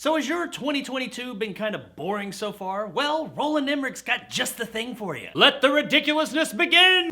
So has your 2022 been kind of boring so far? Well, Roland Emmerich's got just the thing for you. Let the ridiculousness begin!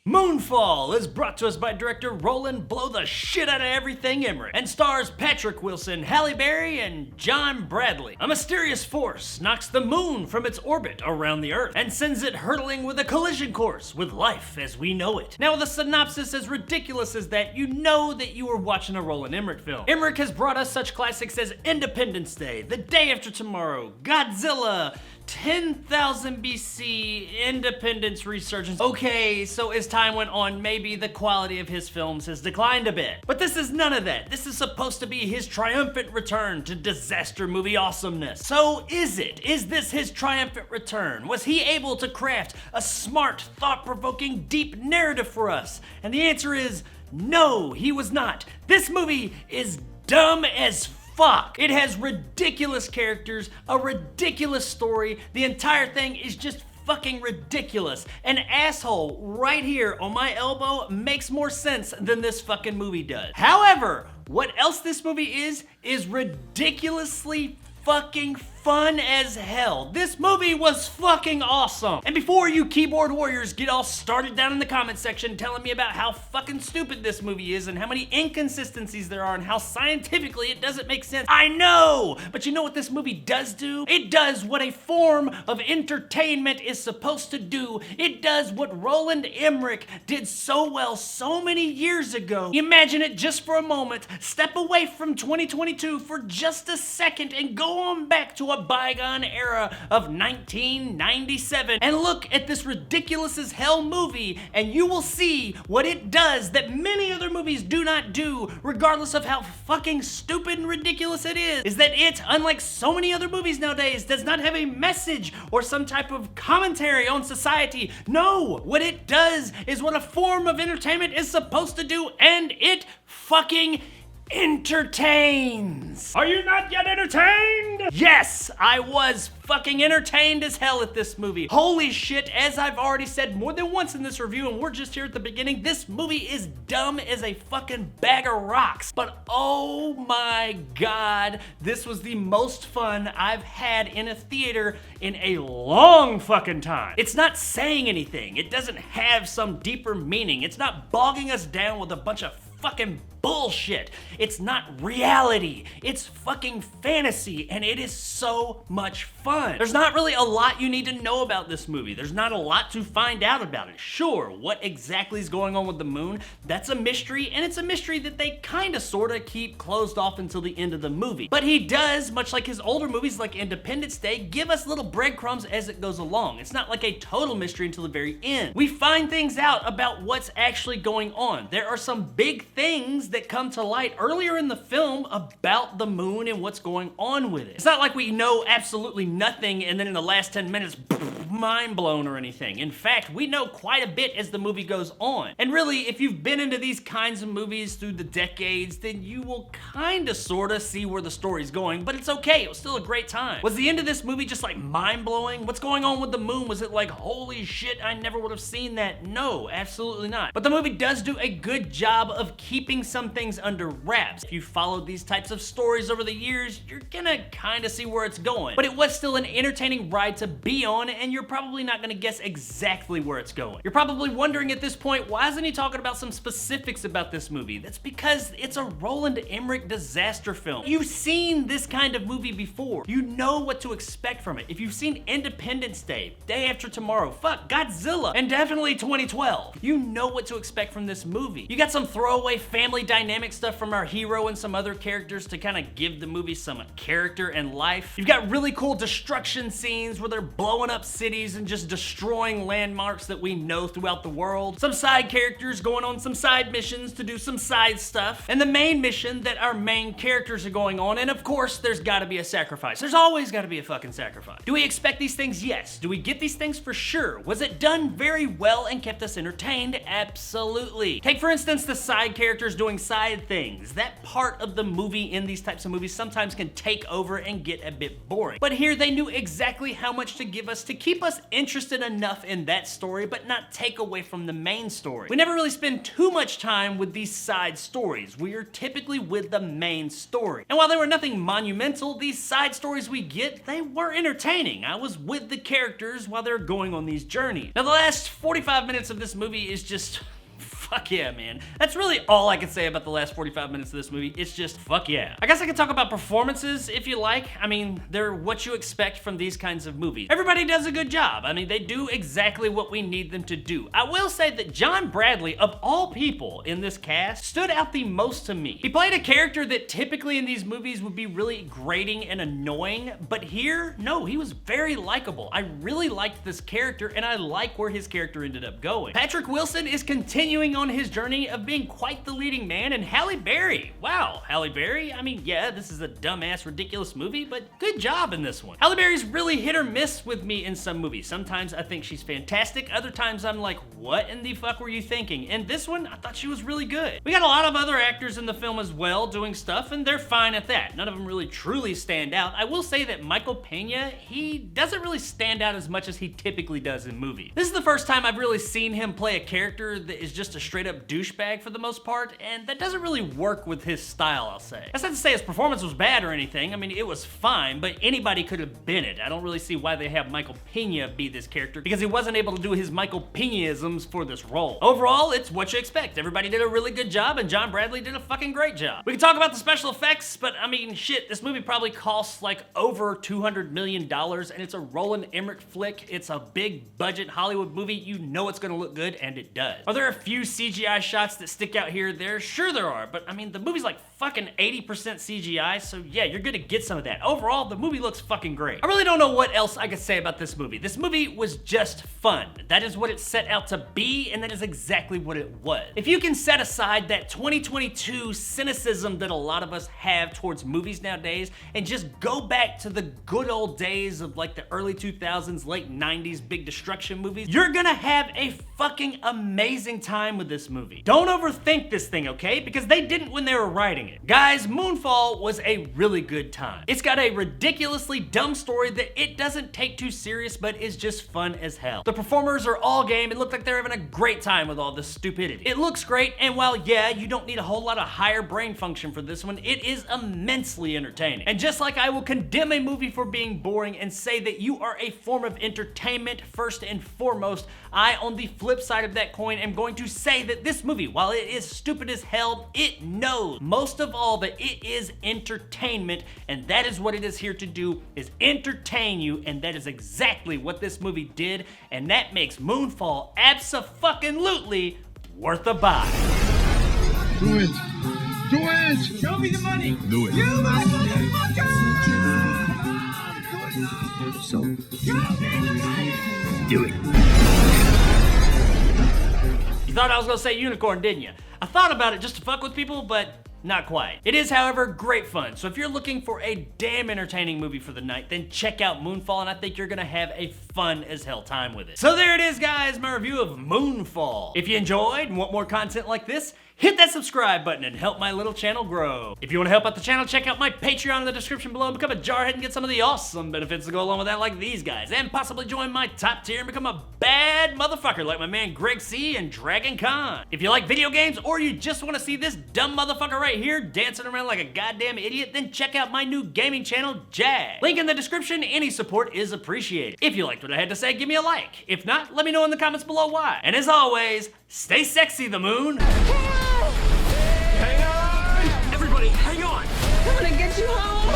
Moonfall is brought to us by director Roland Blow the Shit Out of Everything Emmerich and stars Patrick Wilson, Halle Berry, and John Bradley. A mysterious force knocks the moon from its orbit around the Earth and sends it hurtling with a collision course with life as we know it. Now, with a synopsis as ridiculous as that, you know that you are watching a Roland Emmerich film. Emmerich has brought us such classics as Independence Day, The Day After Tomorrow, Godzilla, 10,000 BC, Independence Resurgence. Okay, so as time went on, maybe the quality of his films has declined a bit. But this is none of that. This is supposed to be his triumphant return to disaster movie awesomeness. So is it? Is this his triumphant return? Was he able to craft a smart, thought-provoking, deep narrative for us? And the answer is no, he was not. This movie is dumb as fuck. It has ridiculous characters, a ridiculous story. The entire thing is just fucking ridiculous. An asshole right here on my elbow makes more sense than this fucking movie does. However, what else this movie is ridiculously fucking fun as hell. This movie was fucking awesome. And before you keyboard warriors get all started down in the comment section telling me about how fucking stupid this movie is and how many inconsistencies there are and how scientifically it doesn't make sense, I know! But you know what this movie does do? It does what a form of entertainment is supposed to do. It does what Roland Emmerich did so well so many years ago. Imagine it just for a moment. Step away from 2022 for just a second and go on back to a bygone era of 1997 and look at this ridiculous as hell movie and you will see what it does that many other movies do not do, regardless of how fucking stupid and ridiculous it is that it, unlike so many other movies nowadays, does not have a message or some type of commentary on society. No, what it does is what a form of entertainment is supposed to do, and it fucking entertains. Are you not yet entertained? Yes, I was fucking entertained as hell at this movie. Holy shit, as I've already said more than once in this review, and we're just here at the beginning, this movie is dumb as a fucking bag of rocks. But oh my god, this was the most fun I've had in a theater in a long fucking time. It's not saying anything. It doesn't have some deeper meaning. It's not bogging us down with a bunch of fucking bullshit. It's not reality. It's fucking fantasy, and it is so much fun. There's not really a lot you need to know about this movie. There's not a lot to find out about it. Sure, what exactly is going on with the moon? That's a mystery, and it's a mystery that they kinda sorta keep closed off until the end of the movie. But he does, much like his older movies like Independence Day, give us little breadcrumbs as it goes along. It's not like a total mystery until the very end. We find things out about what's actually going on. There are some big things that come to light earlier in the film about the moon and what's going on with it. It's not like we know absolutely nothing and then in the last 10 minutes, mind blown or anything. In fact, we know quite a bit as the movie goes on. And really, if you've been into these kinds of movies through the decades, then you will kinda sorta see where the story's going, but it's okay, it was still a great time. Was the end of this movie just like mind blowing? What's going on with the moon? Was it like, holy shit, I never would have seen that? No, absolutely not. But the movie does do a good job of keeping some things under wraps. If you followed these types of stories over the years, you're gonna kinda see where it's going. But it was still an entertaining ride to be on, and you're probably not gonna guess exactly where it's going. You're probably wondering at this point, why isn't he talking about some specifics about this movie? That's because it's a Roland Emmerich disaster film. You've seen this kind of movie before. You know what to expect from it. If you've seen Independence Day, Day After Tomorrow, fuck, Godzilla, and definitely 2012, you know what to expect from this movie. You got some throwaway family dynamic stuff from our hero and some other characters to kind of give the movie some character and life. You've got really cool destruction scenes where they're blowing up cities cities and just destroying landmarks that we know throughout the world. Some side characters going on some side missions to do some side stuff. And the main mission that our main characters are going on, and of course, there's gotta be a sacrifice. There's always gotta be a fucking sacrifice. Do we expect these things? Yes. Do we get these things? For sure. Was it done very well and kept us entertained? Absolutely. Take for instance the side characters doing side things. That part of the movie in these types of movies sometimes can take over and get a bit boring. But here they knew exactly how much to give us to keep us interested enough in that story but not take away from the main story. We never really spend too much time with these side stories. We are typically with the main story. And while they were nothing monumental, these side stories we get, they were entertaining. I was with the characters while they're going on these journeys. Now the last 45 minutes of this movie is just fuck yeah, man. That's really all I can say about the last 45 minutes of this movie. It's just fuck yeah. I guess I could talk about performances if you like. I mean, they're what you expect from these kinds of movies. Everybody does a good job. I mean, they do exactly what we need them to do. I will say that John Bradley, of all people in this cast, stood out the most to me. He played a character that typically in these movies would be really grating and annoying, but here, no, he was very likable. I really liked this character, and I like where his character ended up going. Patrick Wilson is continuing on his journey of being quite the leading man, and Halle Berry. Wow, Halle Berry? I mean, yeah, this is a dumbass, ridiculous movie, but good job in this one. Halle Berry's really hit or miss with me in some movies. Sometimes I think she's fantastic, other times I'm like, what in the fuck were you thinking? And this one, I thought she was really good. We got a lot of other actors in the film as well doing stuff, and they're fine at that. None of them really truly stand out. I will say that Michael Pena, he doesn't really stand out as much as he typically does in movies. This is the first time I've really seen him play a character that is just a straight up douchebag for the most part, and that doesn't really work with his style, I'll say. That's not to say his performance was bad or anything. I mean, it was fine, but anybody could have been it. I don't really see why they have Michael Pena be this character, because he wasn't able to do his Michael Pena-isms for this role. Overall, it's what you expect. Everybody did a really good job, and John Bradley did a fucking great job. We can talk about the special effects, but I mean, shit, this movie probably costs like over $200 million, and it's a Roland Emmerich flick. It's a big budget Hollywood movie. You know it's gonna look good, and it does. Are there a few CGI shots that stick out here or there? Sure there are, but I mean, the movie's like fucking 80% CGI, so yeah, you're gonna get some of that. Overall, the movie looks fucking great. I really don't know what else I could say about this movie. This movie was just fun. That is what it set out to be, and that is exactly what it was. If you can set aside that 2022 cynicism that a lot of us have towards movies nowadays, and just go back to the good old days of like the early 2000s, late 90s big destruction movies, you're gonna have a fucking amazing time with this movie. Don't overthink this thing, okay? Because they didn't when they were writing it. Guys, Moonfall was a really good time. It's got a ridiculously dumb story that it doesn't take too serious, but is just fun as hell. The performers are all game. It looked like they're having a great time with all this stupidity. It looks great, and while yeah, you don't need a whole lot of higher brain function for this one, it is immensely entertaining. And just like I will condemn a movie for being boring and say that you are a form of entertainment first and foremost, I, on the flip side of that coin, am going to say that this movie, while it is stupid as hell, it knows most of all that it is entertainment, and that is what it is here to do, is entertain you, and that is exactly what this movie did, and that makes Moonfall abso-fucking-lutely worth a buy. Do it! Do it! Show me the money! Do it! You motherfucker! So, Show me the money! do it. You thought I was gonna say unicorn, didn't you? I thought about it just to fuck with people, but not quite. It is, however, great fun. So if you're looking for a damn entertaining movie for the night, then check out Moonfall, and I think you're gonna have a fun as hell time with it. So there it is, guys, my review of Moonfall. If you enjoyed and want more content like this, hit that subscribe button and help my little channel grow. If you want to help out the channel, check out my Patreon in the description below and become a jarhead and get some of the awesome benefits that go along with that, like these guys, and possibly join my top tier and become a bad motherfucker like my man Greg C and Dragon Khan. If you like video games or you just want to see this dumb motherfucker right here dancing around like a goddamn idiot, then check out my new gaming channel, Jag. Link in the description. Any support is appreciated. If you liked what I had to say, give me a like. If not, let me know in the comments below why. And as always, stay sexy, the moon. Hang on! Everybody, hang on! I'm gonna get you home!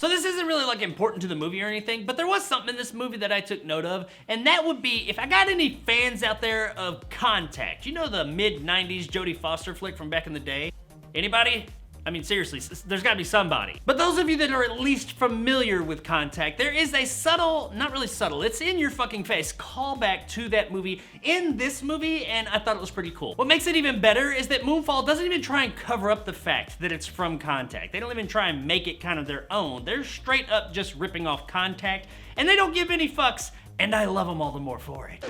So this isn't really like important to the movie or anything, but there was something in this movie that I took note of, and that would be if I got any fans out there of Contact. You know, the mid-90s Jodie Foster flick from back in the day? Anybody? I mean, seriously, there's gotta be somebody. But those of you that are at least familiar with Contact, there is a subtle, not really subtle, it's in your fucking face, callback to that movie in this movie, and I thought it was pretty cool. What makes it even better is that Moonfall doesn't even try and cover up the fact that it's from Contact. They don't even try and make it kind of their own. They're straight up just ripping off Contact, and they don't give any fucks, and I love them all the more for it.